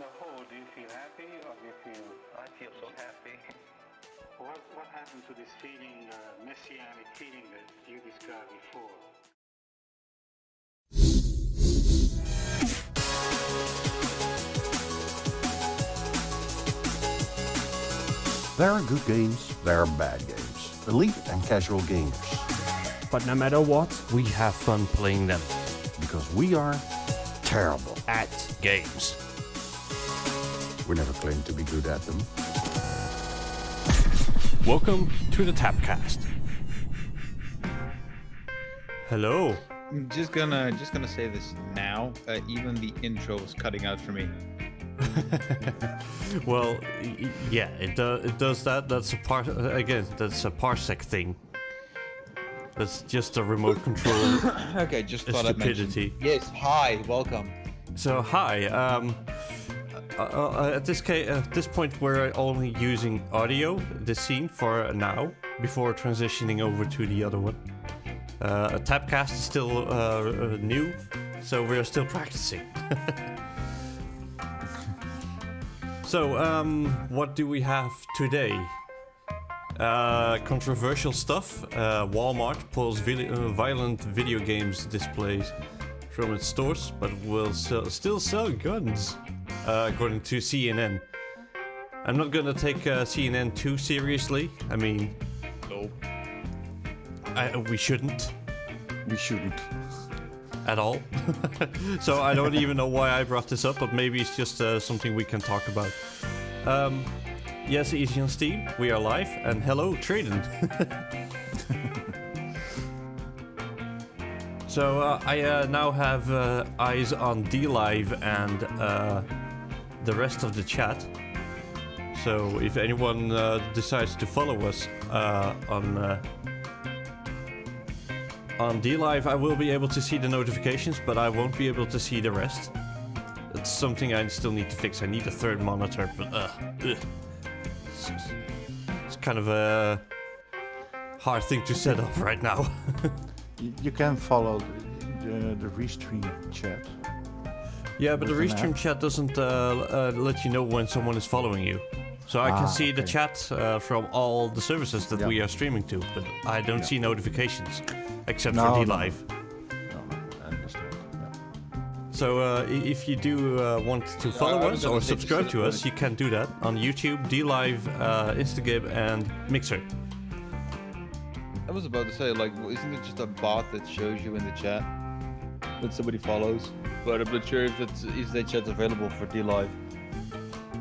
a whole, do you feel happy or do you feel... I feel so happy. What happened to this feeling, messianic feeling that you described before? There are good games, there are bad games. Elite and casual gamers. But no matter what, we have fun playing them. Because we are terrible At games. We never claim to be good at them. Welcome to the Tapcast. Hello. I'm just gonna say this now. Even the intro was cutting out for me. Well, yeah, it does that. That's a part. Again, that's a parsec thing. That's just a remote control. Okay, just thought I'd mention. Stupidity. Yes, hi, welcome. So hi. At this point, we're only using audio, the scene for now, before transitioning over to the other one. Tapcast is still new, so we're still practicing. So, what do we have today? Controversial stuff. Walmart pulls violent video games displays from its stores, but will still sell guns, according to CNN. I'm not gonna take CNN too seriously. I mean, Nope. we shouldn't We shouldn't. at all. So I don't even know why I brought this up, but maybe it's just something we can talk about. Yes, Easy on Steam, we are live, and hello, Traden. So I now have eyes on DLive and the rest of the chat. So if anyone decides to follow us on DLive, I will be able to see the notifications, but I won't be able to see the rest. It's something I still need to fix. I need a third monitor, but it's kind of a hard thing to set up right now. You can follow the restream chat. Yeah, but the With an restream app. chat doesn't let you know when someone is following you. So I can see the okay. chat from all the services that Yeah. we are streaming to, but I don't see notifications, except No, for no. DLive. No, I understand. Yeah. So if you do want to follow I was us gonna or say, subscribe just to look us, at you can do that on YouTube, DLive, Instagib, and Mixer. I was about to say, like, isn't it just a bot that shows you in the chat when somebody follows? But I'm not sure if that chat's available for DLive.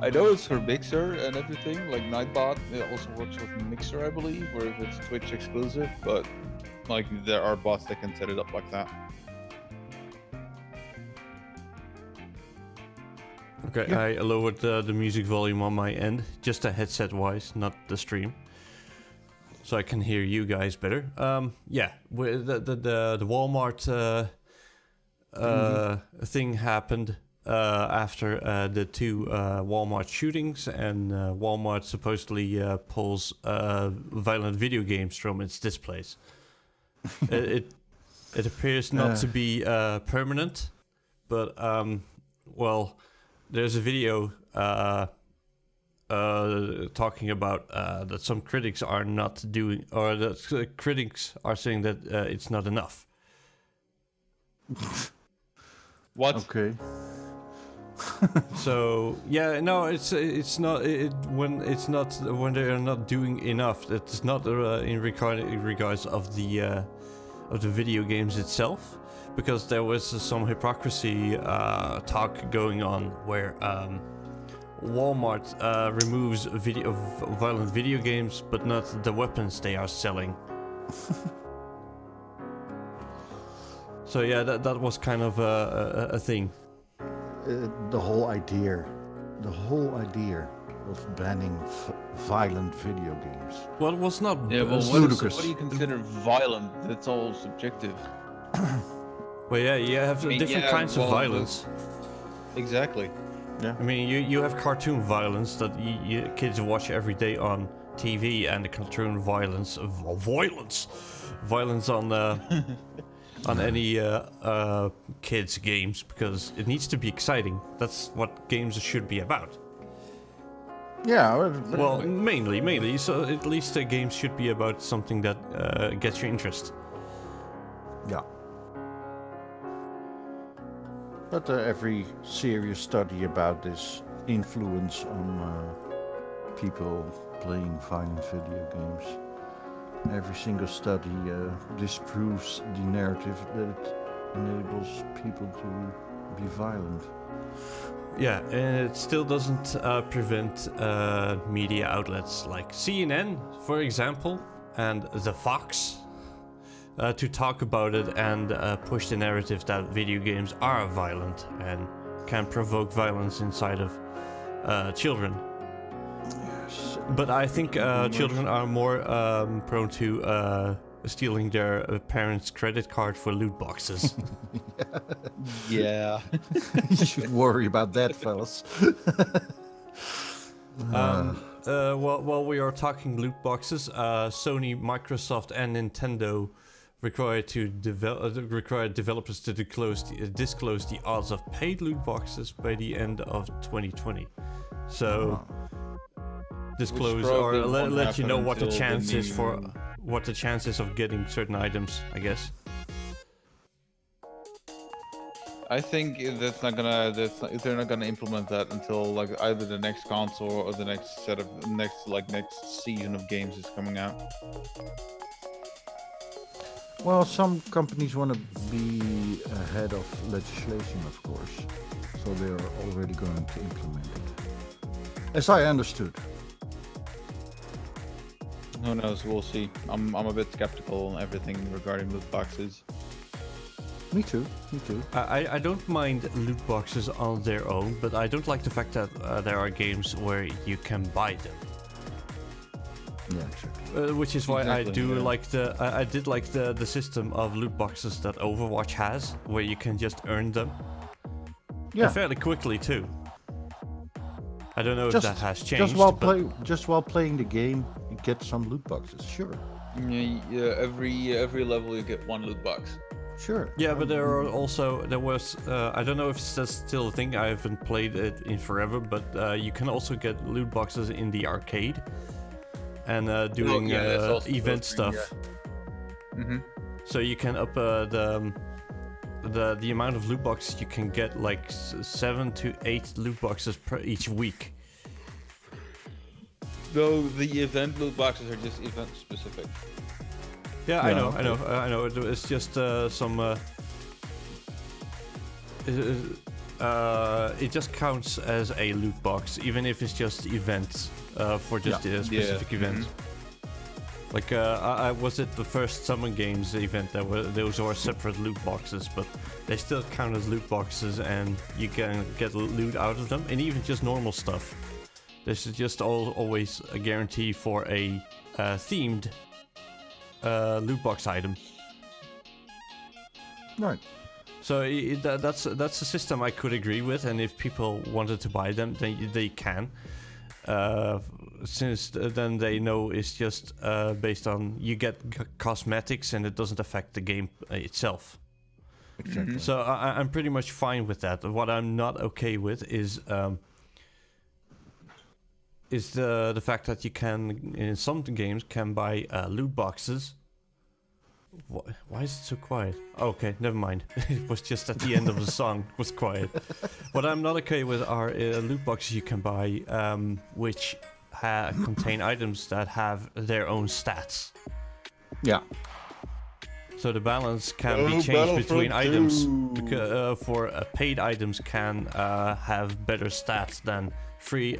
I know it's for Mixer and everything, like Nightbot. It also works with Mixer, I believe, or if it's Twitch exclusive. But like, there are bots that can set it up like that. Okay, Yeah. I lowered the music volume on my end, just a headset-wise, not the stream, so I can hear you guys better. Yeah, the Walmart thing happened after the two Walmart shootings, and Walmart supposedly pulls violent video games from its displays. it appears not to be permanent, but well, there's a video talking about that some critics are not doing, or that critics are saying that it's not enough. What? Okay. So yeah, no, it's not when they are not doing enough. It's not in regards of the video games itself, because there was some hypocrisy talk going on where Walmart removes violent video games, but not the weapons they are selling. So yeah, that was kind of a thing. The whole idea of banning violent video games. Well, it was not. Yeah, well, ludicrous. what do you consider violent? That's all subjective. Well, yeah, you have I mean, different yeah, kinds of well, violence. Exactly. I mean, you have cartoon violence that kids watch every day on TV, and the cartoon violence on on any kids games, because it needs to be exciting. That's what games should be about. Yeah. Well, mainly. So at least games should be about something that gets your interest. Yeah. But every serious study about this influence on people playing violent video games, every single study disproves the narrative that it enables people to be violent. Yeah, and it still doesn't prevent media outlets like CNN, for example, and The Fox to talk about it and push the narrative that video games are violent and can provoke violence inside of children. Yes. But I think children are more prone to stealing their parents' credit card for loot boxes. Yeah. You should worry about that, fellas. While we are talking loot boxes, Sony, Microsoft, and Nintendo require developers to disclose the odds of paid loot boxes by the end of 2020. So disclose or let you know what the chance is for what the chances of getting certain items, I guess. I think they're not gonna implement that until like either the next console or the next next season of games is coming out. Well, some companies want to be ahead of legislation, of course, so they're already going to implement it. As I understood. Who knows? We'll see. I'm a bit skeptical on everything regarding loot boxes. Me too. I don't mind loot boxes on their own, but I don't like the fact that there are games where you can buy them. Yeah, exactly. Which is why I do yeah. like I did like the system of loot boxes that Overwatch has, where you can just earn them. Yeah. And fairly quickly too. I don't know if that has changed. Just while playing the game, you get some loot boxes. Sure. Yeah. Every level you get one loot box. Sure. Yeah, but there was I don't know if that's still a thing. I haven't played it in forever, but you can also get loot boxes in the arcade and doing event stuff. Yeah. Mm-hmm. So you can up the amount of loot boxes you can get, like 7 to 8 loot boxes per each week. Though the event loot boxes are just event specific. Yeah, I know. It's just some. It just counts as a loot box, even if it's just events for just a specific event. Mm-hmm. Like, I was at the first Summer Games event. Those were separate loot boxes, but they still count as loot boxes, and you can get loot out of them, and even just normal stuff. This is just always a guarantee for a themed loot box item. Right. So that's a system I could agree with, and if people wanted to buy them, then they can. Since then they know it's just based on you get cosmetics and it doesn't affect the game itself. Exactly. So I'm pretty much fine with that. What I'm not okay with is the fact that you can, in some games, can buy loot boxes. Why is it so quiet? Okay, never mind. It was just at the end of the song. It was quiet. What I'm not okay with are loot boxes you can buy, which contain items that have their own stats. Yeah. So the balance can be changed between items. For paid items can have better stats than free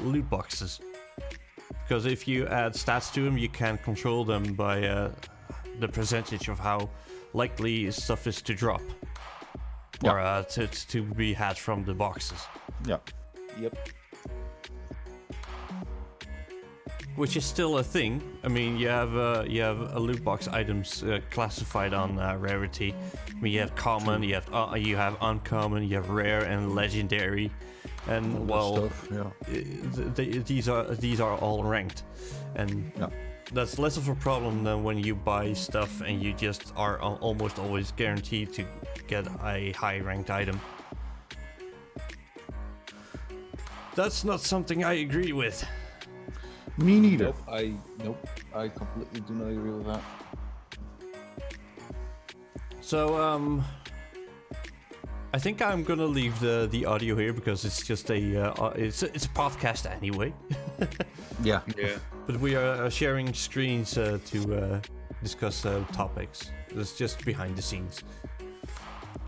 loot boxes. Because if you add stats to them, you can control them by the percentage of how likely stuff is to drop. Yeah. Or to be had from the boxes. Yeah. Yep. Which is still a thing. I mean, you have a loot box items classified on rarity. I mean, you have common, you have uncommon, you have rare and legendary, and All that stuff, yeah. these are all ranked, and Yeah. that's less of a problem than when you buy stuff and you just are almost always guaranteed to get a high-ranked item. That's not something I agree with. Me neither. Nope. I completely do not agree with that. So, I think I'm gonna leave the audio here because it's just it's a podcast anyway. Yeah. Yeah. But we are sharing screens to discuss topics. That's just behind the scenes.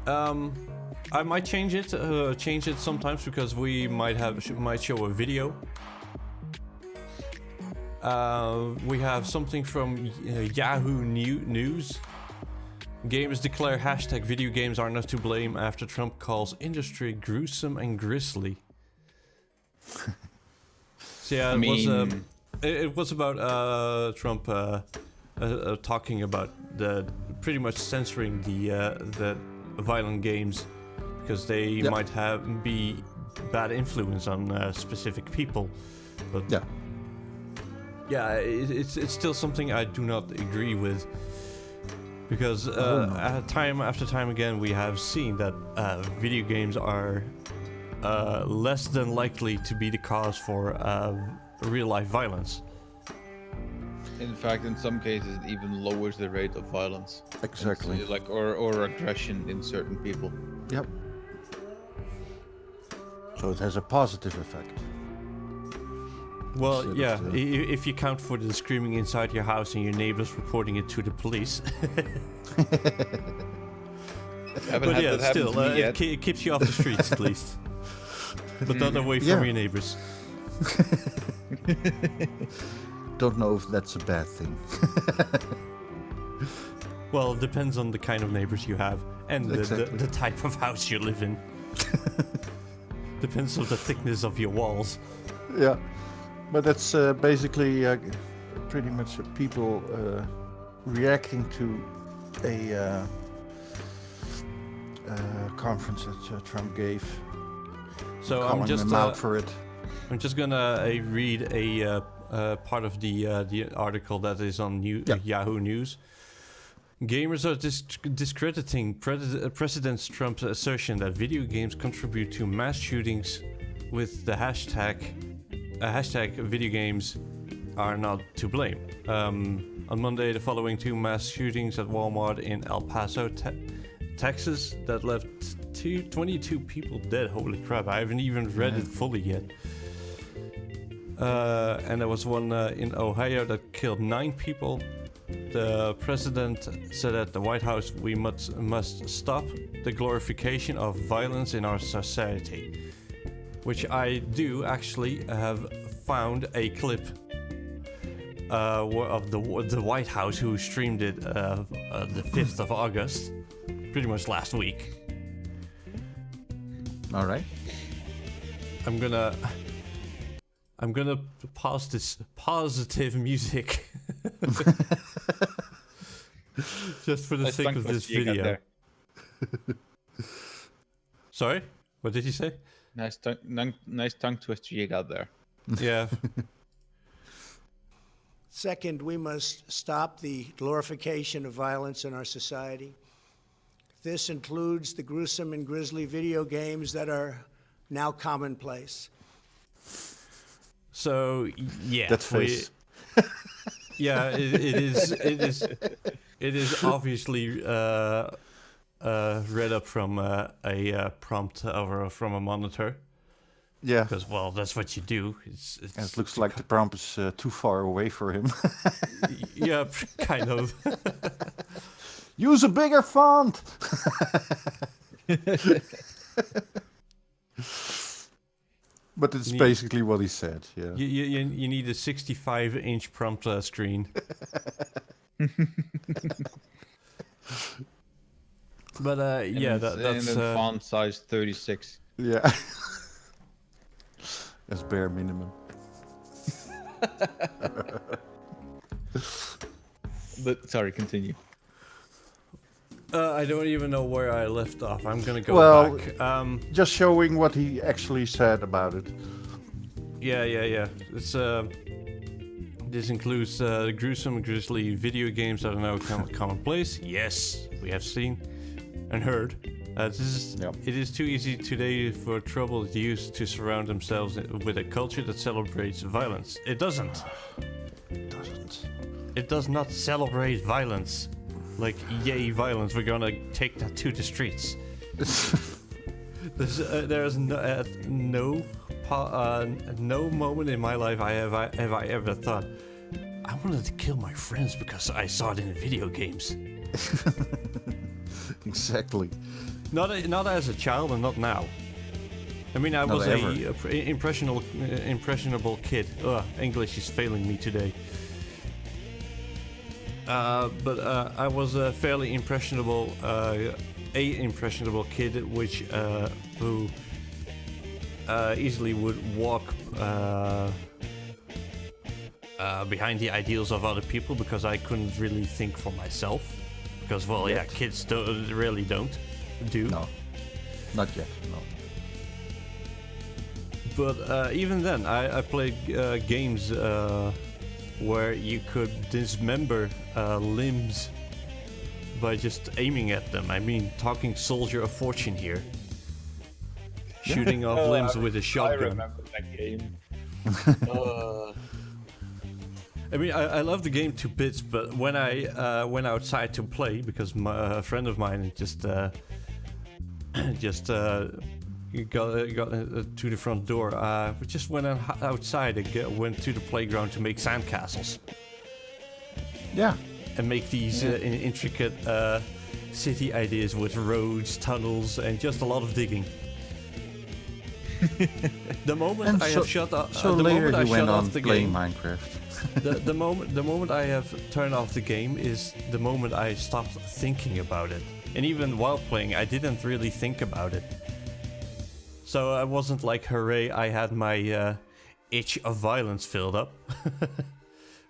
I might change it sometimes because we might show a video. We have something from Yahoo News. Gamers declare hashtag video games are not to blame after Trump calls industry gruesome and grisly. So yeah, it was about Trump talking about pretty much censoring the violent games because they might be bad influence on specific people. But yeah, it's still something I do not agree with. Because time after time again, we have seen that video games are less than likely to be the cause for real-life violence. In fact, in some cases, it even lowers the rate of violence. Exactly. It's like or aggression in certain people. Yep. So it has a positive effect. Well, Instead yeah, of if you count for the screaming inside your house and your neighbors reporting it to the police. But yeah, still, it keeps you off the streets at least. But not away from your neighbors. Don't know if that's a bad thing. Well, it depends on the kind of neighbors you have and the type of house you live in. Depends on the thickness of your walls. Yeah. But that's basically pretty much people reacting to a conference that Trump gave. So calling I'm just them out for it. I'm just gonna read a part of the article that is on Yahoo News. Gamers are discrediting President Trump's assertion that video games contribute to mass shootings with the hashtag video games are not to blame. On Monday, the following two mass shootings at Walmart in El Paso, Texas, that left 22 people dead. Holy crap, I haven't even read it fully yet. And there was one in Ohio that killed 9 people. The president said at the White House, we must stop the glorification of violence in our society. Which I do actually have found a clip of the White House who streamed it the 5th of August, pretty much last week. All right. I'm gonna pause this positive music just for the sake of this video. Sorry, what did you say? Nice tongue twister you got there. Yeah. Second, we must stop the glorification of violence in our society. This includes the gruesome and grisly video games that are now commonplace. So yeah, That face. Yeah, it is obviously read up from a prompt or from a monitor. Yeah. Because well, that's what you do. And it looks like the prompt is too far away for him. Yeah, kind of. Use a bigger font. But it's basically what he said. Yeah. You need a 65-inch prompt screen. But yeah, that's and then font size 36. Yeah. That's bare minimum. But sorry, continue. I don't even know where I left off. I'm gonna go back. Just showing what he actually said about it. Yeah. It's This includes gruesome, grisly video games that are now commonplace. Yes, we have seen and heard. Yep. It is too easy today for troubled youth to surround themselves with a culture that celebrates violence. It doesn't. It doesn't. It does not celebrate violence. Like, yay, violence, we're gonna take that to the streets. There's no moment in my life have I ever thought, I wanted to kill my friends because I saw it in video games. Exactly. Not as a child and not now. I mean, I Not was ever. a impressionable kid. Ugh, English is failing me today. But I was a fairly impressionable kid, who easily would walk behind the ideals of other people because I couldn't really think for myself. Because, well, yeah, kids really don't do. No. Not yet. No. But even then, I played games where you could dismember limbs by just aiming at them. I mean, talking Soldier of Fortune here. Shooting off limbs with a I shotgun. remember that game. I mean, I love the game to bits, but when I went outside to play, because a friend of mine just got to the front door, we just went outside and went to the playground to make sandcastles. Yeah. And make these intricate city ideas with roads, tunnels, and just a lot of digging. The moment I have shut off, So the later moment I you shut went on off the playing game, Minecraft. the moment I have turned off the game is the moment I stopped thinking about it. And even while playing, I didn't really think about it. So I wasn't like, hooray, I had my itch of violence filled up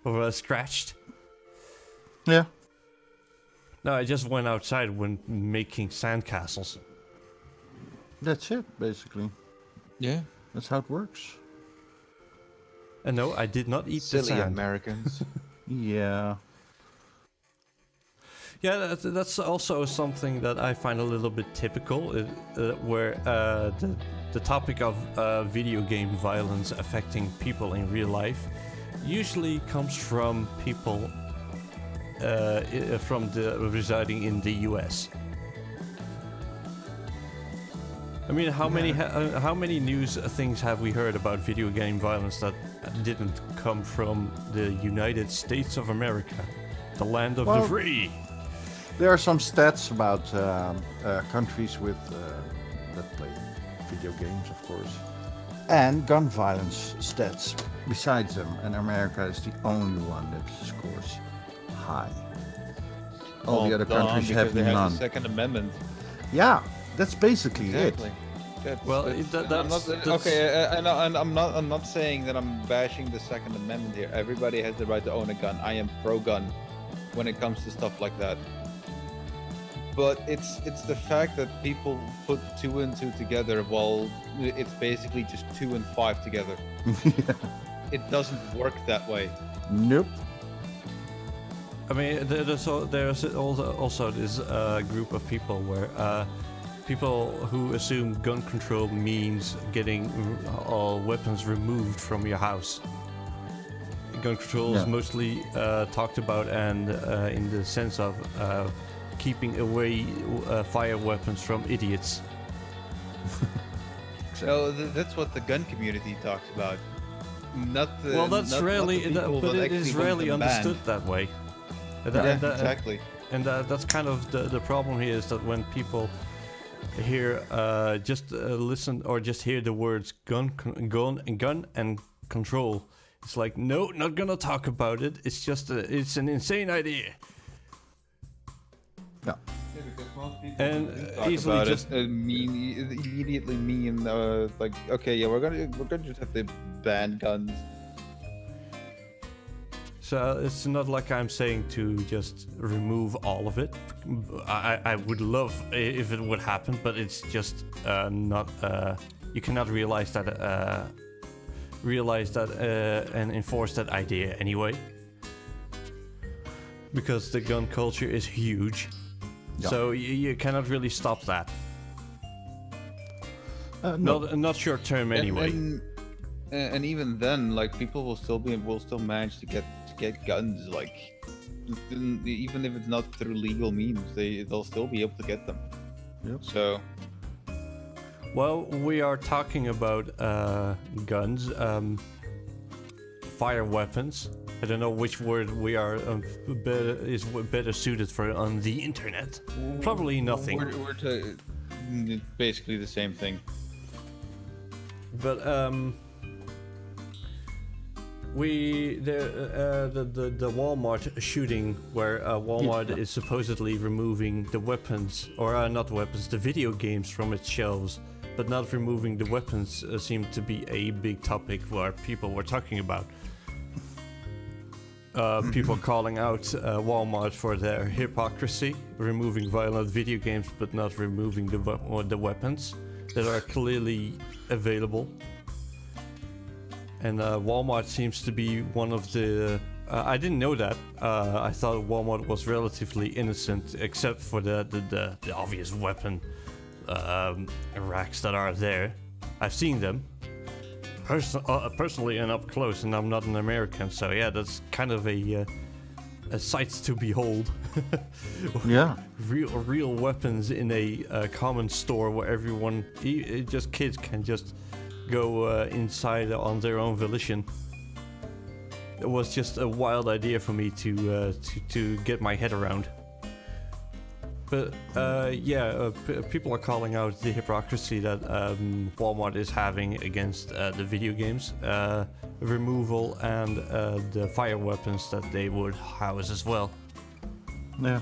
or scratched. Yeah. No, I just went outside when making sandcastles. That's it, basically. Yeah. That's how it works. And no, I did not eat the Silly sand. Americans. Yeah. Yeah, that's also something that I find a little bit typical, where the topic of video game violence affecting people in real life usually comes from people residing in the US. I mean, how many news things have we heard about video game violence that didn't come from the United States of America, the land of the free? There are some stats about countries with that play video games, of course, and gun violence stats besides them, and America is the only one that scores high. All the other countries have they have none. the Second Amendment. Yeah, that's basically Exactly. it. Well, that's, okay. And I'm not saying that I'm bashing the Second Amendment here. Everybody has the right to own a gun. I am pro-gun when it comes to stuff like that. But it's the fact that people put 2 and 2 together while it's basically just 2 and 5 together. It doesn't work that way. Nope. I mean, there's also this group of people where people who assume gun control means getting all weapons removed from your house. Gun control is mostly talked about and in the sense of keeping away fire weapons from idiots. So that's what the gun community talks about. Not the, well, that's not rarely, the people but that it is actually rarely want them understood banned. that way. Exactly. And that's kind of the problem here is that when people hear listen or just hear the words gun and control, it's like, no, not gonna talk about it. It's just it's an insane idea. Yeah. And Talk easily about just it, immediately mean like, okay, yeah, we're gonna just have to ban guns. so it's not like I'm saying to just remove all of it. I would love if it would happen, but it's just not. You cannot realize that realize that and enforce that idea anyway. Because the gun culture is huge. Yeah. So you cannot really stop that. No. Not short term anyway. And even then, like people will still manage to get guns. Like even if it's not through legal means, they'll still be able to get them. Yep. So Well, we are talking about guns, fire weapons. I don't know which word we are is better suited for on the internet. Probably nothing. We're basically the same thing. But the Walmart shooting where Walmart is supposedly removing the weapons, or not weapons, the video games from its shelves, but not removing the weapons seemed to be a big topic where people were talking about. People calling out Walmart for their hypocrisy, removing violent video games but not removing the weapons that are clearly available. And Walmart seems to be one of the... I didn't know that. I thought Walmart was relatively innocent, except for the obvious weapon racks that are there. I've seen them. Personally and up close, and I'm not an American, so yeah, that's kind of a sight to behold. Yeah. Real weapons in a common store where everyone, just kids, can just go inside on their own volition. It was just a wild idea for me to get my head around. But people are calling out the hypocrisy that Walmart is having against the video games removal and the fire weapons that they would house as well. Yeah.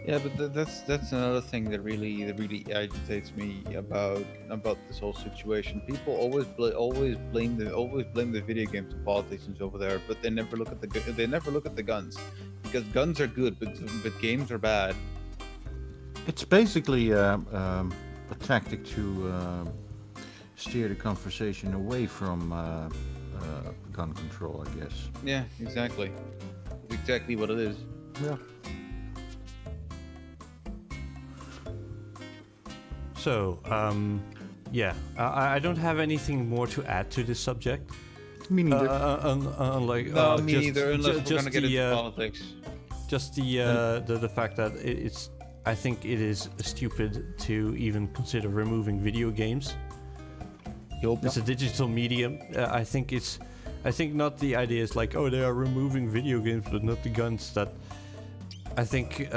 Yeah, but that's another thing that really agitates me about this whole situation. People always blame the video games and politicians over there, but they never look at the guns, because guns are good, but games are bad. It's basically a tactic to steer the conversation away from gun control, I guess. Yeah, exactly. That's exactly what it is. Yeah. So, I don't have anything more to add to this subject. Me neither. Unlike No, me just, neither. Unless ju- we're gonna just get into the politics. just the fact that it's. I think it is stupid to even consider removing video games. It's a digital medium. I think not the idea is like, oh, they are removing video games, but not the guns. That I think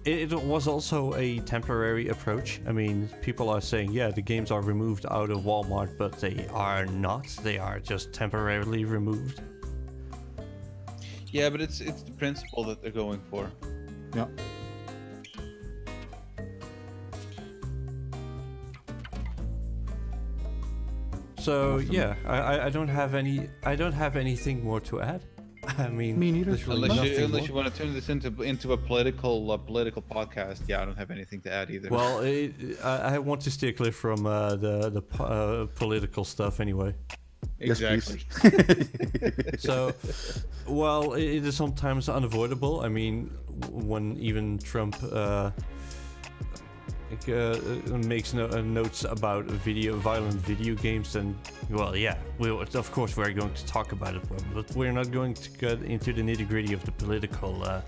it was also a temporary approach. I mean, people are saying, yeah, the games are removed out of Walmart, but they are not. They are just temporarily removed. Yeah, but it's the principle that they're going for. Yeah. So yeah, I don't have anything more to add. I mean, Me neither. there's really Unless nothing you more. want to turn this into a political podcast, yeah, I don't have anything to add either. Well, I want to steer clear from the political stuff anyway. exactly. So, well, it is sometimes unavoidable. I mean, when even Trump makes notes about violent video games, then, well, yeah, of course we're going to talk about it, but we're not going to get into the nitty-gritty of the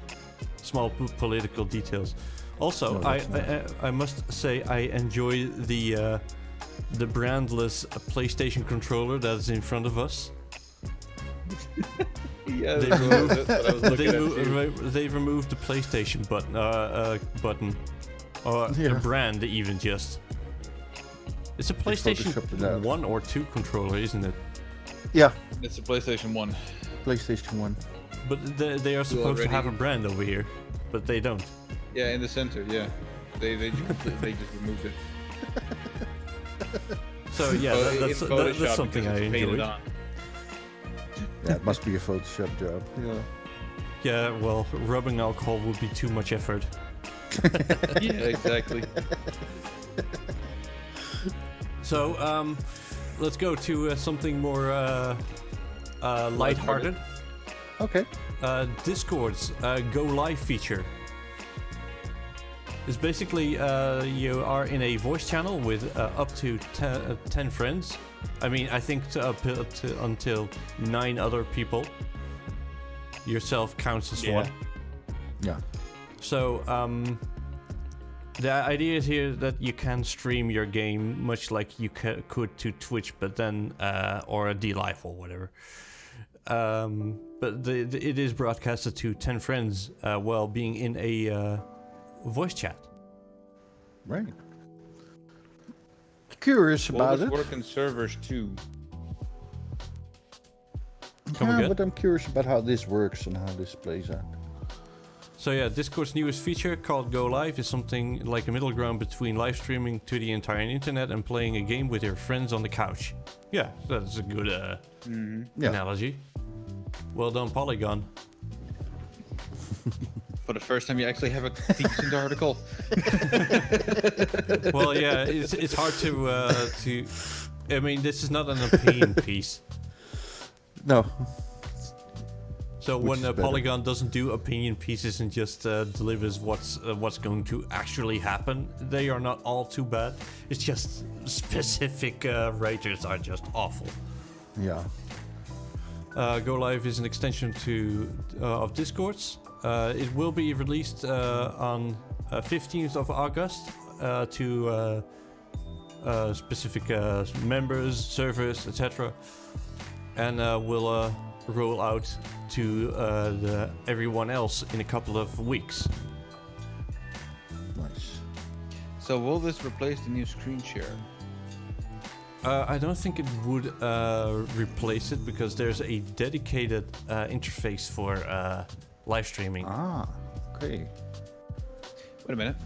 small political details. Also, No, that's I must say I enjoy the brandless PlayStation controller that is in front of us. Yeah, They that's removed- what I was looking at too. They removed the PlayStation button, or Yeah. the brand even just. It's a PlayStation photoshopped it out. 1 or 2 controller, isn't it? Yeah. It's a PlayStation 1. PlayStation 1. But they are supposed to have a already- brand over here, but they don't. Yeah, in the center. Yeah, they just removed it. So yeah, Well, that's in Photoshop that's something because I it's painted enjoyed. on. Yeah, it must be a Photoshop job. Yeah. Yeah, well, rubbing alcohol would be too much effort. Yeah, exactly. So, let's go to something more lighthearted. Okay. Discord's Go Live feature. It's basically you are in a voice channel with up to 10 friends. I mean, I think until 9 other people. Yourself counts as one. Yeah. So the idea is here that you can stream your game much like you could to Twitch, but then or a DLive or whatever. But it is broadcasted to 10 friends while being in a voice chat. Right. Curious Will about this it. work in servers too? Come Yeah, again? but I'm curious about how this works and how this plays out. So yeah, Discord's newest feature called Go Live is something like a middle ground between live streaming to the entire internet and playing a game with your friends on the couch. Yeah, that's a good Yeah. analogy. Well done, Polygon. For the first time, you actually have a decent article. Well, yeah, it's hard to. I mean, this is not an opinion piece. No. So Which when is better. Polygon doesn't do opinion pieces and just delivers what's going to actually happen, they are not all too bad. It's just specific writers are just awful. Yeah. Go Live is an extension of Discord's. It will be released on 15th of August to specific members, servers, etc. And will roll out to everyone else in a couple of weeks. Nice. So will this replace the new screen share? I don't think it would replace it because there's a dedicated interface for live streaming. Ah, okay. Wait a minute.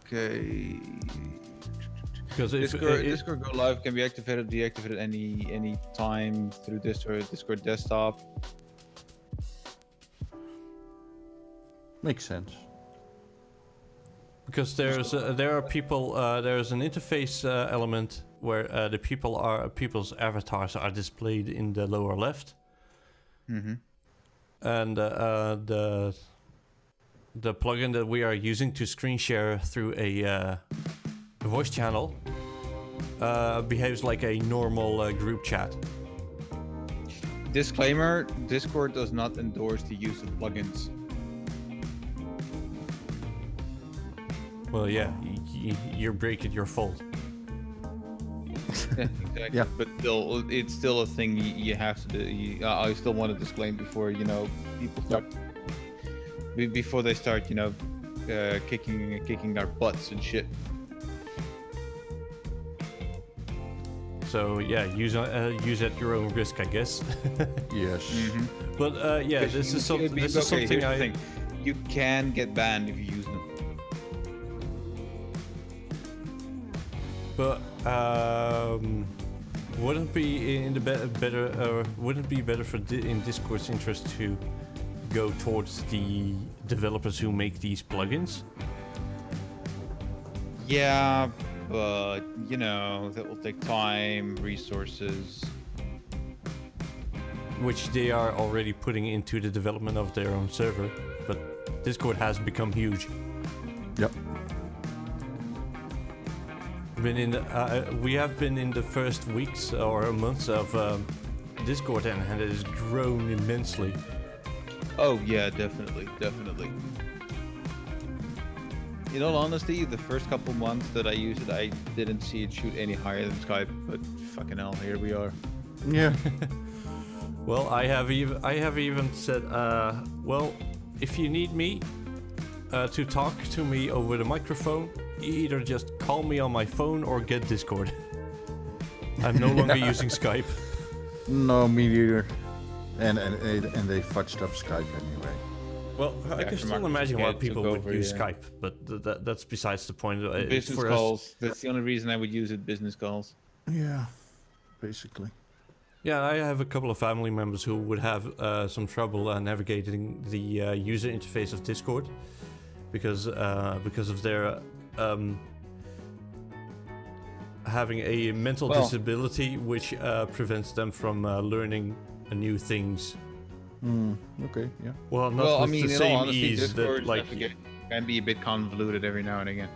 Okay. Because if Discord Go Live can be activated, deactivated any time through Discord desktop. Makes sense. Because there are people, there's an interface element where the people's avatars are displayed in the lower left, and the plugin that we are using to screen share through a voice channel behaves like a normal group chat. Disclaimer: Discord does not endorse the use of plugins. Well, yeah, you break it, your fault. Yeah, exactly. Yeah. But still, it's still a thing you have to do. I still want to disclaim before people start. Before they start, kicking our butts and shit. So yeah, use at your own risk, I guess. Yes. But yeah, this is something. Here's the thing. You can get banned if you use them. But wouldn't be in the wouldn't it be better for in Discord's interest to go towards the developers who make these plugins? Yeah, but that will take time, resources. Which they are already putting into the development of their own server, but Discord has become huge. Yep. We have been in the first weeks or months of Discord, and it has grown immensely. Oh yeah, definitely. In all honesty, the first couple months that I used it, I didn't see it shoot any higher than Skype. But fucking hell, here we are. Yeah. Well, I have even said, well, if you need me to talk to me over the microphone, either just call me on my phone or get Discord. I'm no longer using Skype. No, me neither. And they fudged up Skype anyway. Well, I can still imagine why people would use yeah. Skype, but that's besides the point. Business for calls. That's the only reason I would use it. Business calls. Yeah, basically. Yeah, I have a couple of family members who would have some trouble navigating the user interface of Discord because of their having a mental Well- disability which prevents them from learning new things. Okay, yeah. Well, not Well, I with mean, the in same all honesty, ease that Discord like can be a bit convoluted every now and again.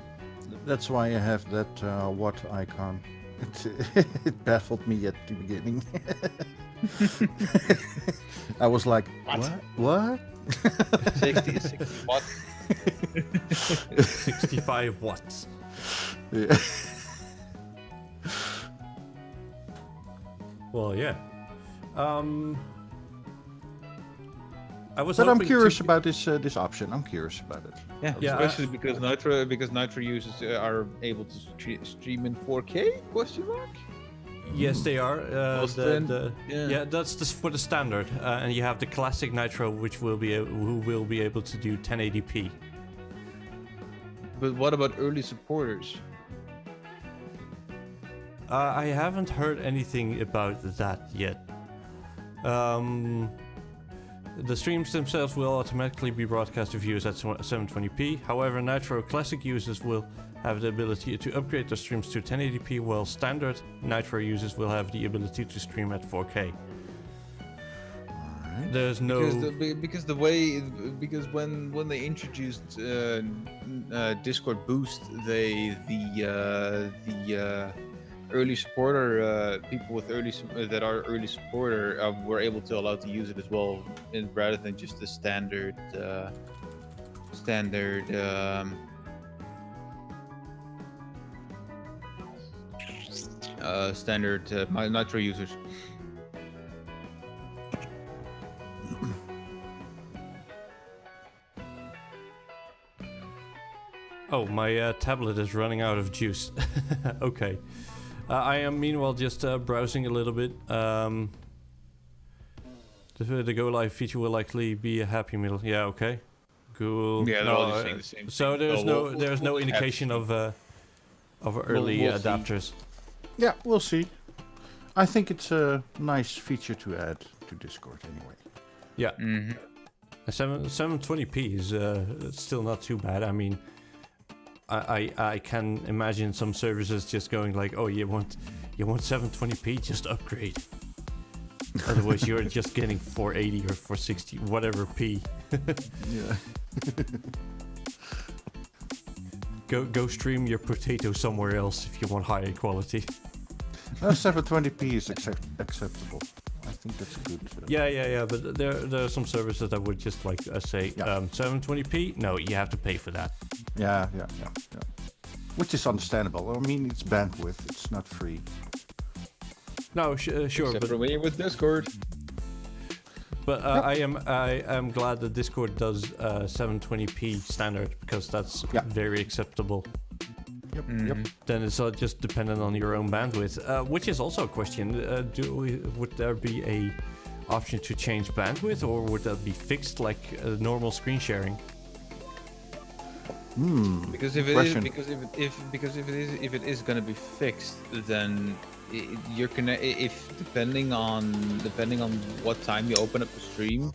That's why I have that what icon. It baffled me at the beginning. I was like, what? 60 what? 65 watts. Yeah. Well, yeah. I was. But I'm hoping curious to... about this option. I'm curious about it. Yeah, especially because Nitro users are able to stream in 4K? Question mark? Yes, they are. Yeah. Yeah, that's for the standard, and you have the classic Nitro, which who will be able to do 1080p. But what about early supporters? I haven't heard anything about that yet. The streams themselves will automatically be broadcast to viewers at 720p. However, Nitro Classic users will have the ability to upgrade their streams to 1080p, while standard Nitro users will have the ability to stream at 4K. There's no because when they introduced Discord Boost, the early supporter people with that are early supporter were able to allow to use it as well, rather than just the standard Nitro users. Oh, my tablet is running out of juice. Okay. I am meanwhile just browsing a little bit. The Go Live feature will likely be a happy meal. Yeah, okay. Cool. Yeah, they're all just saying the same So thing. there's no indication of early we'll see. adapters. Yeah, we'll see. I think it's a nice feature to add to Discord anyway. Yeah. Mm-hmm. 720p is still not too bad. I mean, I can imagine some services just going like, oh, you want 720p, just upgrade. Otherwise, you're just getting 480 or 460, whatever p. Yeah. Go stream your potato somewhere else if you want higher quality. 720p is acceptable. I think that's good. Yeah. But there are some services that would just like say, Yeah. 720p. No, you have to pay for that. Yeah. Which is understandable. I mean, it's bandwidth. It's not free. No, sure, Except but for me with Discord. I am glad that Discord does 720p standard, because that's Yeah. very acceptable. Yep. Then it's just dependent on your own bandwidth, which is also a question. Would there be a option to change bandwidth, or would that be fixed like normal screen sharing? Because if it Question. if it is going to be fixed, then you're depending on what time you open up the stream.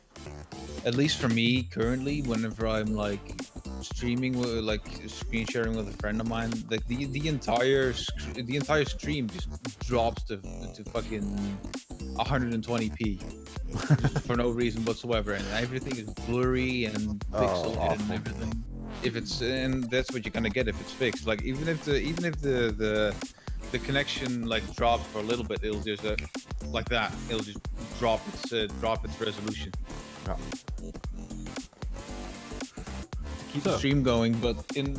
At least for me currently, whenever I'm like streaming with like screen sharing with a friend of mine, like the entire stream just drops to fucking 120p for no reason whatsoever, and everything is blurry and pixelated and everything. And that's what you're gonna get if it's fixed. Like even if the connection like drops for a little bit, it'll just like that. It'll just drop its resolution. Yeah. Keep the stream going, but in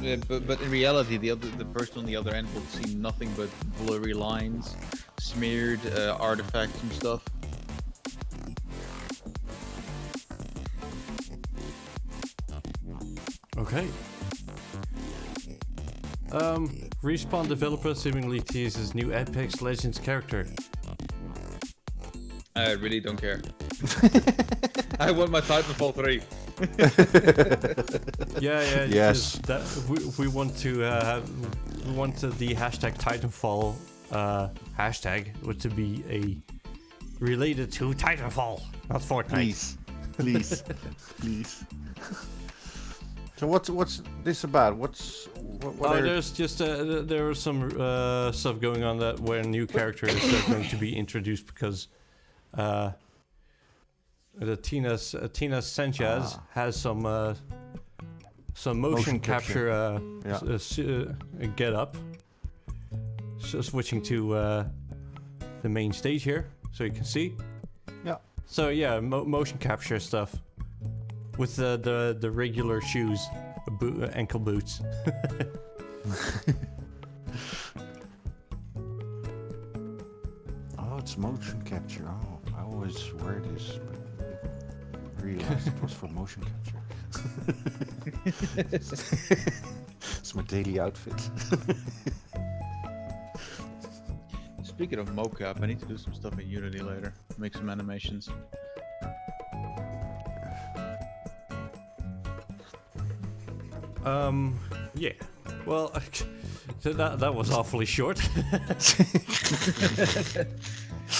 reality, the person on the other end will see nothing but blurry lines, smeared artifacts and stuff. Okay. Respawn developer seemingly teases new Apex Legends character. I really don't care. I want my Titanfall 3. Yeah. Yes. just that we want to we want the hashtag Titanfall hashtag to be related to Titanfall, not Fortnite. Please. So what's this about? What are... There's just there are some stuff going on that where new characters are going to be introduced because the Tina Sanchez has some motion capture get up. So switching to the main stage here, so you can see. Yeah. So yeah, motion capture stuff with the regular shoes, ankle boots. Oh, it's motion capture. Oh, I always wear this, but I realized it was for motion capture. It's my daily outfit. Speaking of mocap, I need to do some stuff in Unity later. Make some animations. Yeah. Well, so that was awfully short.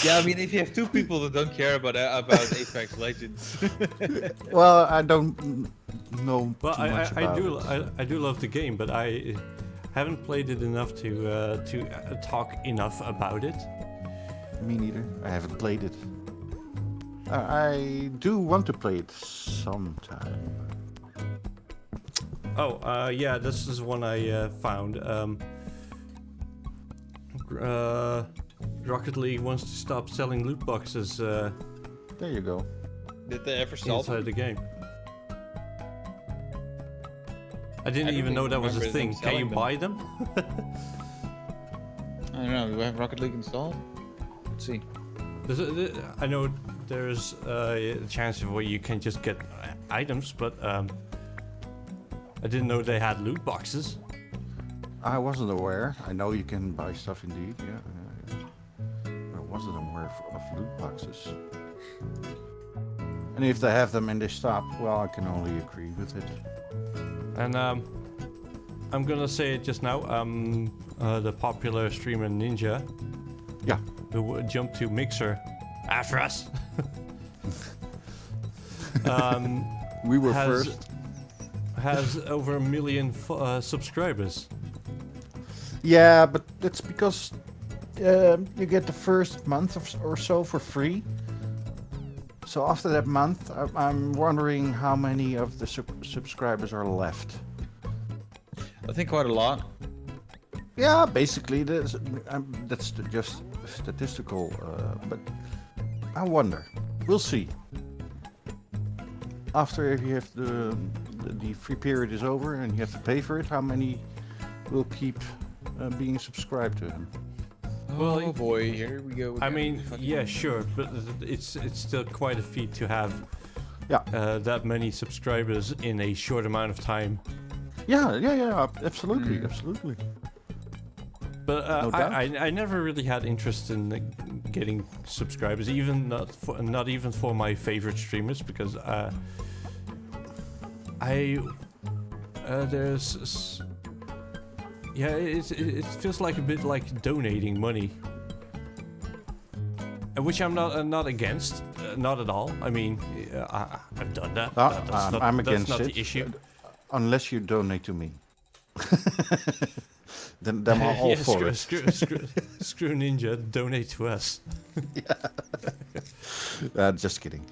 Yeah, I mean, if you have two people that don't care about Apex Legends. Well, I don't know Well, too much about it. I do love the game, but I haven't played it enough to talk enough about it. Me neither. I haven't played it. I do want to play it sometime. Oh, yeah, this is one I found. Rocket League wants to stop selling loot boxes There you go. Did they ever sell inside them? the game. I didn't don't even know even that was a remember them thing. Can you selling them. buy them? I don't know. Do I have Rocket League installed? Let's see. I know there's a chance of where you can just get items, but I didn't know they had loot boxes. I wasn't aware. I know you can buy stuff indeed, yeah. I wasn't aware of loot boxes. And if they have them and they stop, well, I can only agree with it. And I'm gonna say it just now. The popular streamer Ninja, Yeah. who jumped to Mixer after us, We were has first. has over 1 million subscribers. Yeah, but that's because you get the first month or so for free. So after that month, I'm wondering how many of the subscribers are left. I think quite a lot. Yeah, basically, that's just statistical, but I wonder. We'll see. After you have the free period is over and you have to pay for it, how many will keep being subscribed to him? Well, Oh boy, here we go. I again. mean, Fucking- yeah, sure, but it's still quite a feat to have Yeah. that many subscribers in a short amount of time. Yeah, absolutely, absolutely. But No doubt. I never really had interest in getting subscribers, even not even for my favorite streamers, because there's yeah, it feels like a bit like donating money, which I'm not against, not at all. I mean, I've done that. I'm That's against not it. the issue. Unless you donate to me. then I'm all Yeah, for it. screw Ninja, donate to us. Just kidding.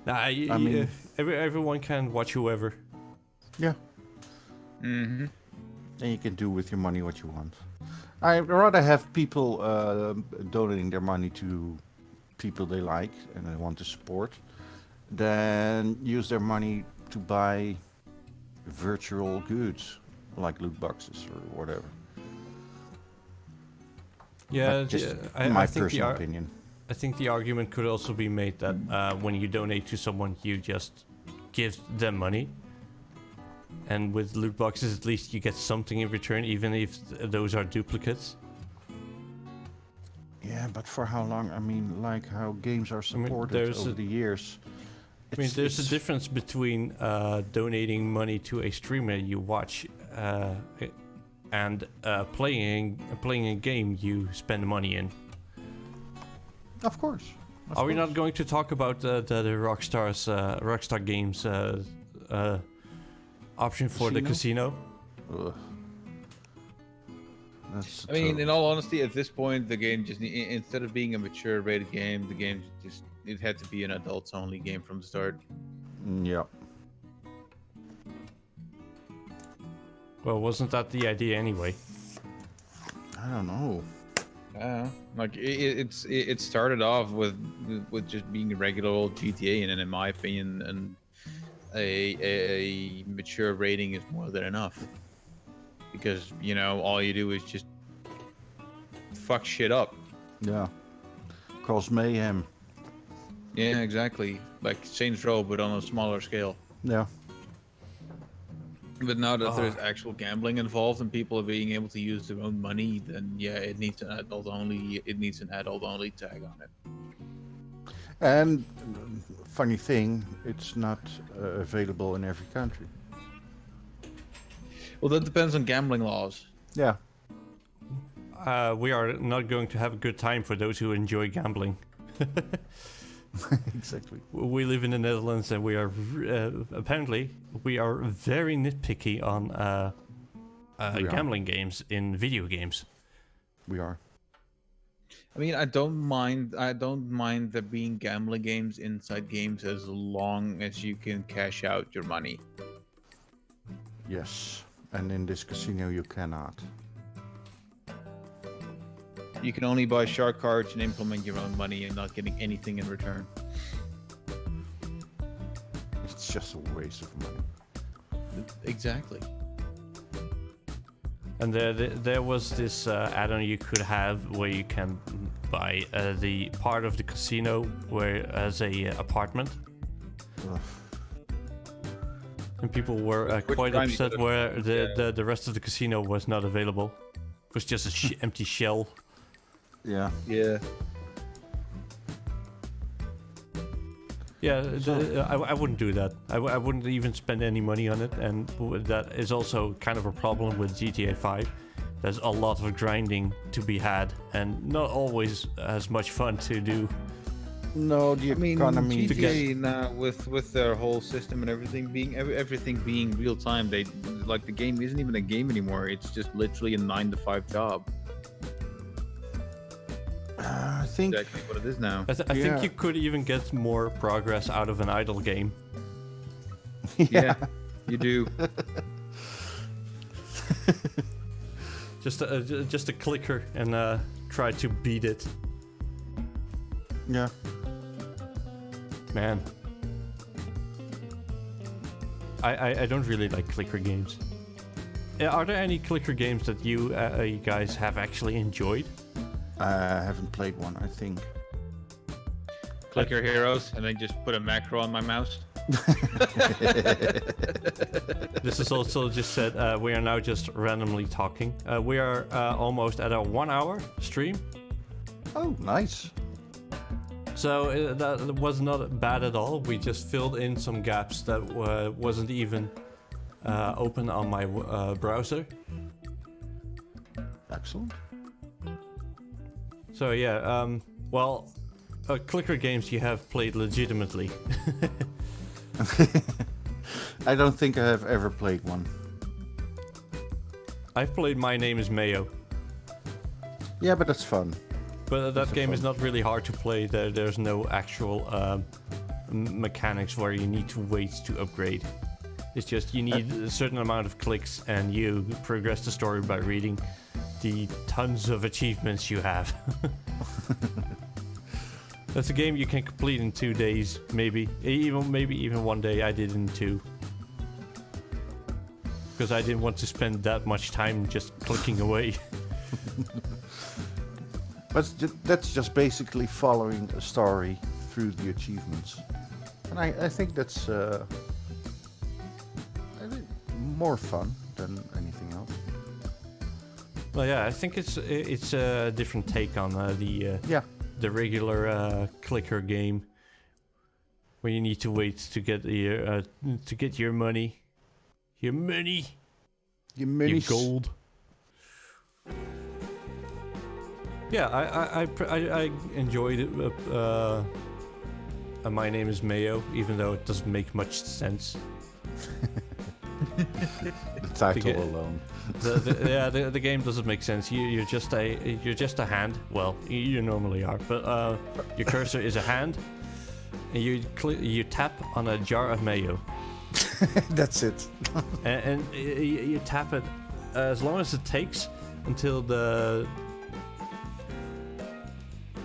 Nah, I mean- everyone can watch whoever. Yeah. Mm-hmm. And you can do with your money what you want. I'd rather have people donating their money to people they like and they want to support than use their money to buy virtual goods like loot boxes or whatever. Yeah, That's just I my think personal opinion. I think the argument could also be made that when you donate to someone, you just give them money. And with loot boxes, at least you get something in return, even if those are duplicates. Yeah, but for how long? I mean, like how games are supported there's over a- the years. I mean, there's a difference between donating money to a streamer you watch and playing a game you spend money in. Of course. Are we not going to talk about the Rockstar Games option for the casino. Ugh. That's I mean, in all honesty, at this point, the game just instead of being a mature rated game, the game just it had to be an adults only game from the start. yeah. Well, wasn't that the idea anyway? I don't know. Like it started off with just being a regular old GTA, and then in my opinion, and a mature rating is more than enough, because you know all you do is just fuck shit up. Yeah. Cause mayhem. Yeah, exactly. Like Saints Row, but on a smaller scale. Yeah. But now that there's actual gambling involved and people are being able to use their own money, then yeah, it needs an adult only. It needs an adult only tag on it. And funny thing, it's not available in every country. Well, that depends on gambling laws. Yeah. We are not going to have a good time for those who enjoy gambling. Exactly. We live in the Netherlands, and we are apparently we are very nitpicky on gambling games in video games. We are. I mean, I don't mind there being gambling games inside games as long as you can cash out your money. Yes. And in this casino you cannot. You can only buy shark cards and implement your own money and not getting anything in return. It's just a waste of money. Exactly. And there was this add-on you could have where you can buy the part of the casino where as a apartment. Ugh. And people were quite time you upset could've- where the rest of the casino was not available. It was just a empty shell. Yeah. Yeah. Yeah, I wouldn't do that. I wouldn't even spend any money on it, and that is also kind of a problem with GTA 5. There's a lot of grinding to be had, and not always as much fun to do. No, the I mean, economy. GTA now with their whole system and everything being real time, they like the game isn't even a game anymore. It's just literally a 9-to-5 job. I think. Exactly what it is now. I Yeah. think you could even get more progress out of an idle game. Yeah, you do. Just a clicker and try to beat it. Yeah. Man, I don't really like clicker games. Are there any clicker games that you guys have actually enjoyed? I haven't played one, I think. Clicker heroes, and then just put a macro on my mouse. This is also just said we are now just randomly talking. We are almost at a 1 hour stream. Oh, nice. So that was not bad at all. We just filled in some gaps that wasn't even open on my browser. Excellent. So yeah, well, clicker games you have played legitimately. I don't think I have ever played one. I've played My Name is Mayo, Yeah, but that's fun. but that game is fun. not really hard to play. There's no actual mechanics where you need to wait to upgrade. It's just you need a certain amount of clicks and you progress the story by reading the tons of achievements you have. That's a game you can complete in 2 days, maybe even 1 day. I did in 2. Because I didn't want to spend that much time just clicking away. But that's just basically following a story through the achievements. And I think that's I think more fun than anything else. Well, yeah, I think it's a different take on Yeah. the regular clicker game, where you need to wait to get your money, your gold. Yeah, I enjoyed it. My Name is Mayo, even though it doesn't make much sense. The title get- alone. The game doesn't make sense. You're just a hand. Well, you normally are, but your cursor is a hand, and you tap on a jar of mayo, That's it. and you tap it as long as it takes until the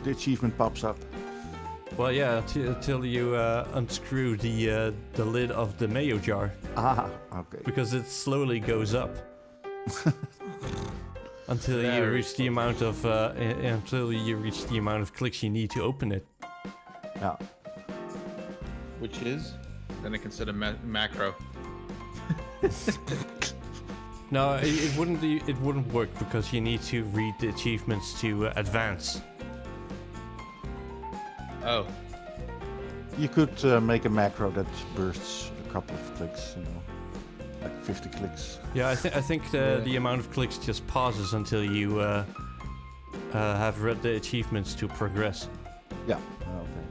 The achievement pops up. until you unscrew the lid of the mayo jar, Ah, okay. because it slowly goes up until you Very reach the amount of clicks you need to open it. Yeah. Which is? Then I can set a macro. No, it wouldn't work because you need to read the achievements to advance. Oh. You could make a macro that bursts a couple of clicks, like 50 clicks. Yeah, I think the amount of clicks just pauses until you have read the achievements to progress. Yeah. Okay.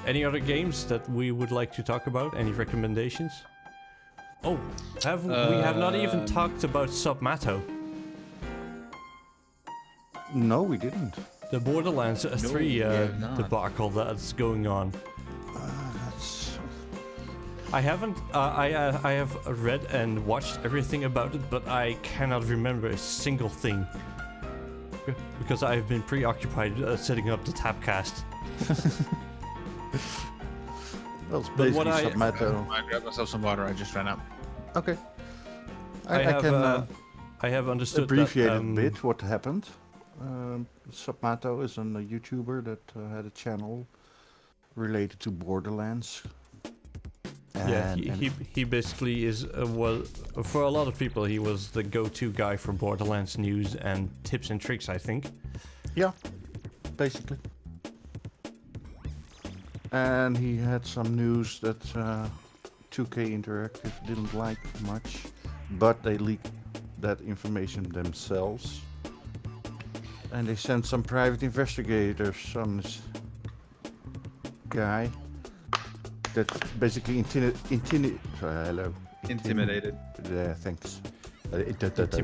Any other games that we would like to talk about? Any recommendations? Oh, we have not even talked about Submato, No, we didn't. the Borderlands 3 we have not. debacle that's going on. That's I haven't. I have read and watched everything about it, but I cannot remember a single thing because I've been preoccupied setting up the Tapcast. well, it's But what basically I- Submato. I grabbed myself some water. I just ran out. Okay. I I can I have understood abbreviate that, a bit what happened. Submato is a YouTuber that had a channel related to Borderlands. Yeah, And- and- he basically is for a lot of people he was the go-to guy for Borderlands news and tips and tricks, I think. Yeah, basically. And he had some news that 2K Interactive didn't like much, but they leaked that information themselves. And they sent some private investigators on this guy that basically hello. Intimidated. Yeah, thanks. Intimidated.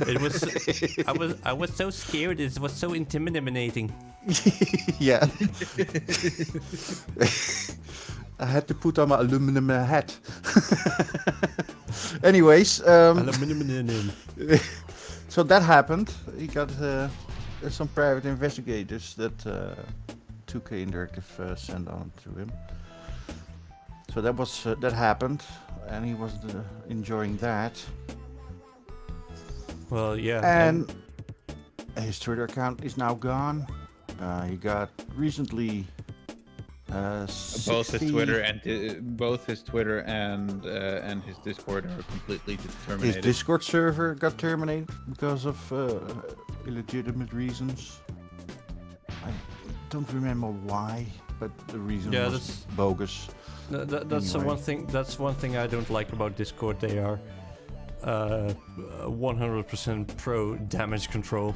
It was I was so scared. It was so intimidating. Yeah. I had to put on my aluminum hat. Anyways, so that happened. He got some private investigators that 2K Interactive sent on to him. So that happened, and he was enjoying that. Well, yeah. And his Twitter account is now gone. He got recently Both his 60 Twitter and his Discord are completely His terminated. Discord server got terminated because of illegitimate reasons. I don't remember why, but the reason Yeah, was that's- bogus. That's the Anyway. one thing. That's one thing I don't like about Discord. They are 100% pro damage control.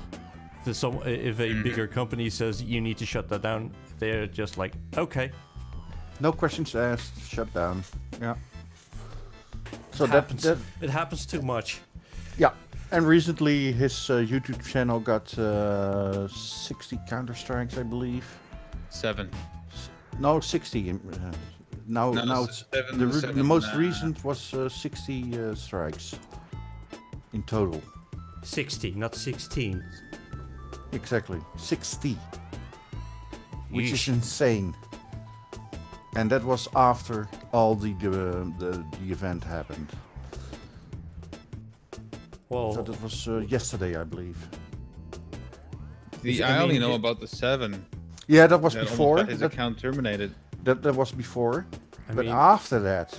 If a bigger company says you need to shut that down, they're just like, okay. No questions asked, shut down. Yeah. So It happens. It happens too much. yeah. And recently his YouTube channel got 60 Counter-Strikes, I believe. 7. No, 60. Now No, it's seven- the seven, most recent was 60 strikes in total. 60, not 16. Exactly, 60, which is Yeesh. insane. And that was after all the event happened. Well, So that was yesterday, I believe. I only know about the 7. Yeah, that was That almost before. got his That, account terminated. that was before. I But mean- after that,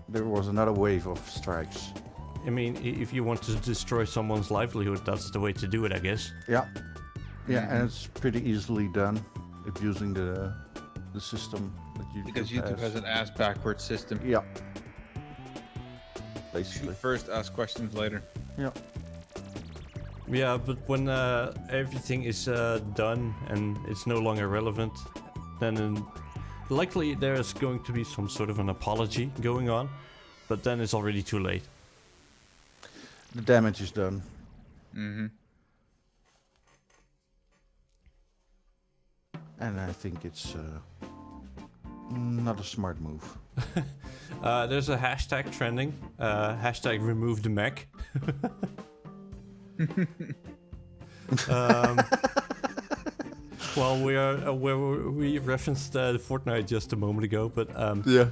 there was another wave of strikes. I mean, if you want to destroy someone's livelihood, that's the way to do it, I guess. Yeah, yeah, and it's pretty easily done abusing the system that YouTube Because YouTube has an ass backwards system. Yeah, Shoot basically. first, ask questions later. Yeah. Yeah, but when everything is done and it's no longer relevant, then likely there's going to be some sort of an apology going on, but then it's already too late. The damage is done. Mm-hmm. And I think it's not a smart move. There's a hashtag trending, hashtag remove the mech. Well, we referenced the Fortnite just a moment ago, but Yeah.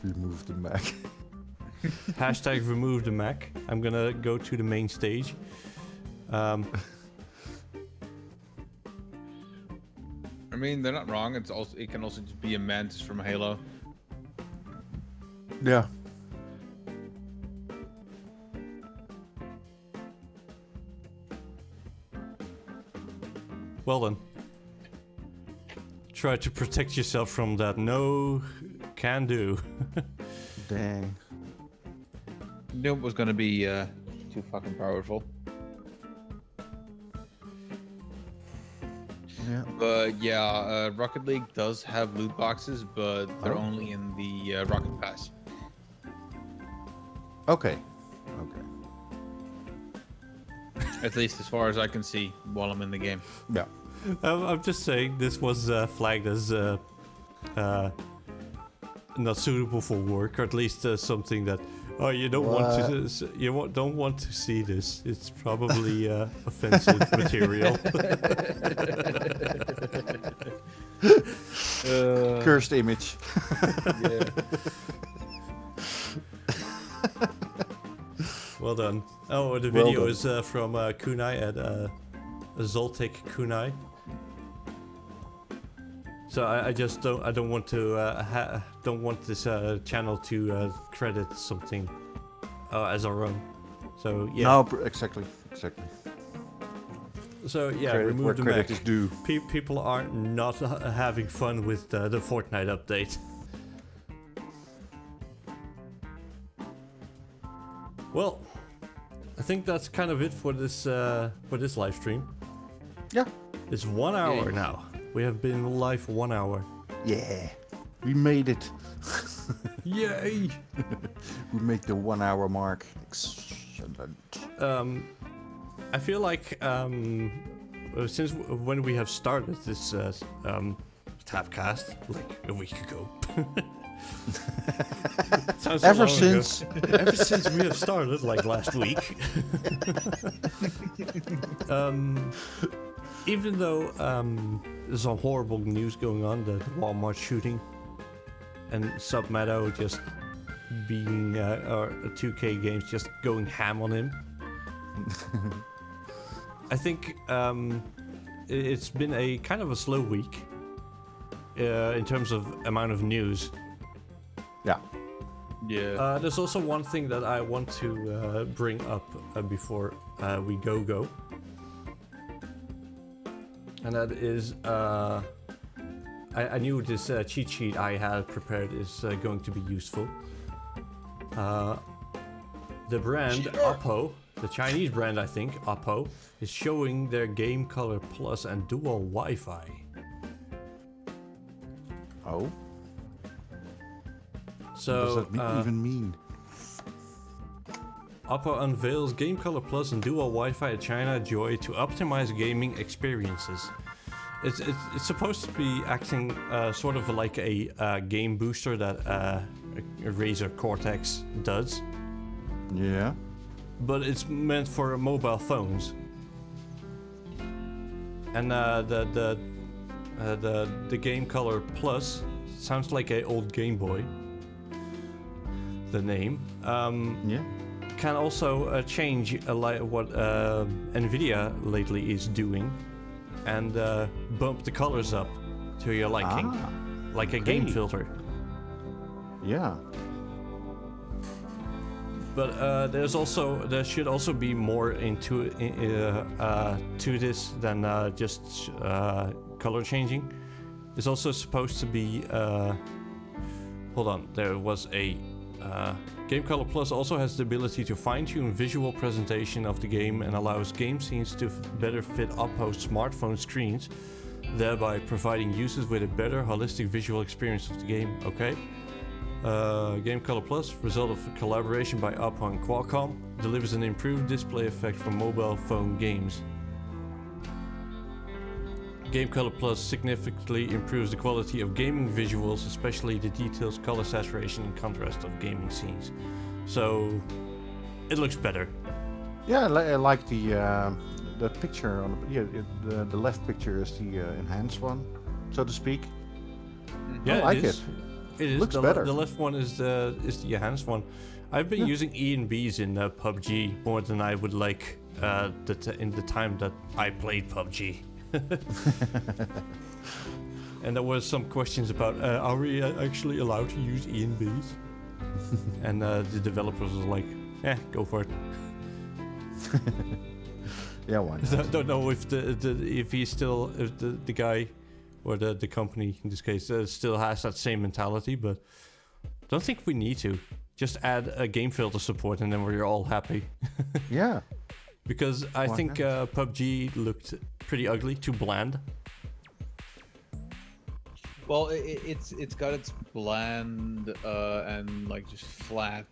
Remove the Mac. hashtag remove the mech. I'm gonna go to the main stage. I mean, they're not wrong. It can also just be a mantis from Halo. Yeah. Well then. Try to protect yourself from that. No, can do. Dang. Knew it was gonna be too fucking powerful. Yeah. But yeah, Rocket League does have loot boxes, but they're only in the Rocket Pass. Okay. Okay. At least as far as I can see while I'm in the game. Yeah. I'm just saying this was flagged as not suitable for work, or at least something that you don't want to don't want to see this. It's probably offensive material. Cursed image. Yeah. Well done. Oh, the Well video done. is from Kunai at Zoltic Kunai. So I just don't want to don't want this channel to credit something as our own. So yeah. No, exactly. So yeah, Credit where remove the credit mech. is due. People are not having fun with the Fortnite update. Well, I think that's kind of it for this live stream. Yeah. It's 1 hour Yeah. now. We have been live for 1 hour. Yeah. We made it. Yay! We make the 1 hour mark. Excellent. I feel like since when we have started this Tapcast, like a week ago. Sounds so Ever long ago. since. Ever since we have started, like last week. Even though there's some horrible news going on, the Walmart shooting, and Submeadow just being, or 2K Games just going ham on him. I think it's been a kind of a slow week in terms of amount of news. Yeah. Yeah. There's also one thing that I want to bring up before we go. And that is, I knew this cheat sheet I had prepared is going to be useful. The brand Oppo, the Chinese brand I think, Oppo, is showing their Game Color Plus and Dual Wi-Fi. Oh. So, What does that even mean? Oppo unveils Game Color Plus and Dual Wi-Fi at China Joy to optimize gaming experiences. It's supposed to be acting sort of like a game booster that a Razer Cortex does, Yeah. but it's meant for mobile phones. And the Game Color Plus sounds like an old Game Boy. The name. Yeah. Can also change what Nvidia lately is doing, and bump the colors up to your liking, like a game okay. filter. Yeah. But there should also be more to this than just color changing. It's also supposed to be. Hold on, there was a Game Color Plus also has the ability to fine-tune visual presentation of the game and allows game scenes to better fit Oppo's smartphone screens, thereby providing users with a better holistic visual experience of the game. Okay. Game Color Plus, result of a collaboration by Oppo and Qualcomm, delivers an improved display effect for mobile phone games. Game Color Plus significantly improves the quality of gaming visuals, especially the details, color saturation, and contrast of gaming scenes. So, it looks better. Yeah, I like the picture on the left picture is the enhanced one, so to speak. Yeah, I like it. It is. Looks better. The left one is the enhanced one. I've been using E and Bs in PUBG more than I would like in the time that I played PUBG. And there was some questions about are we actually allowed to use E and Bs? And the developers was like, go for it. Yeah, why not? I don't know if the guy or the company in this case still has that same mentality, but don't think we need to. Just add a game filter support and then we're all happy. Yeah. Because I Why think PUBG looked pretty ugly, too bland. Well, it's got its bland and like just flat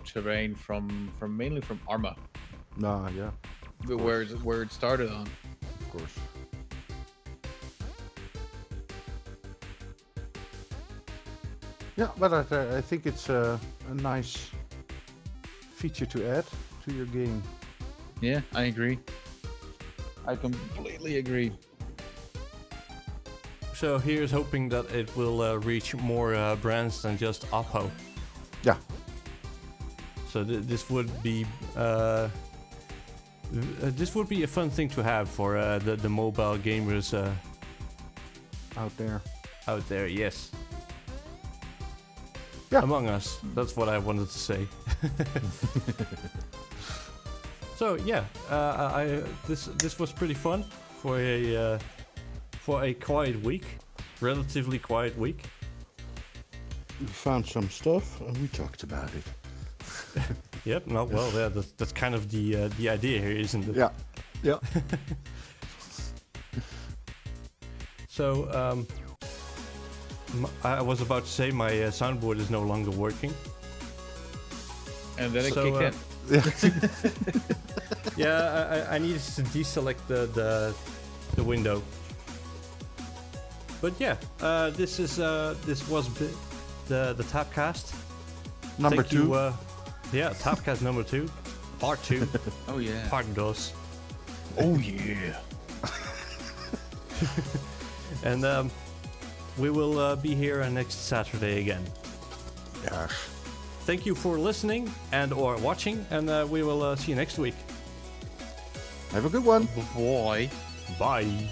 terrain from mainly from Arma, No, yeah, where it started on. of course. Yeah, but I think it's a nice feature to add to your game. Yeah, I agree. I completely agree. So here's hoping that it will reach more brands than just Oppo. Yeah. So this would be a fun thing to have for the mobile gamers Out there. out there. Yes. Yeah. Among Us. That's what I wanted to say. So yeah, this was pretty fun for a quiet week, relatively quiet week. We found some stuff and we talked about it. Yep. No, well, yeah, that's kind of the idea here, isn't it? Yeah. Yeah. So I was about to say my soundboard is no longer working. And then it So, kicked in. Yeah, I needed to deselect the window. But yeah, this was the Tapcast. Number Thank 2. You, yeah, Tapcast number 2, part 2. Oh yeah. Part dos. Oh yeah. And we will be here next Saturday again. Yes. Thank you for listening and or watching, and we will see you next week. Have a good one. Boy. Bye.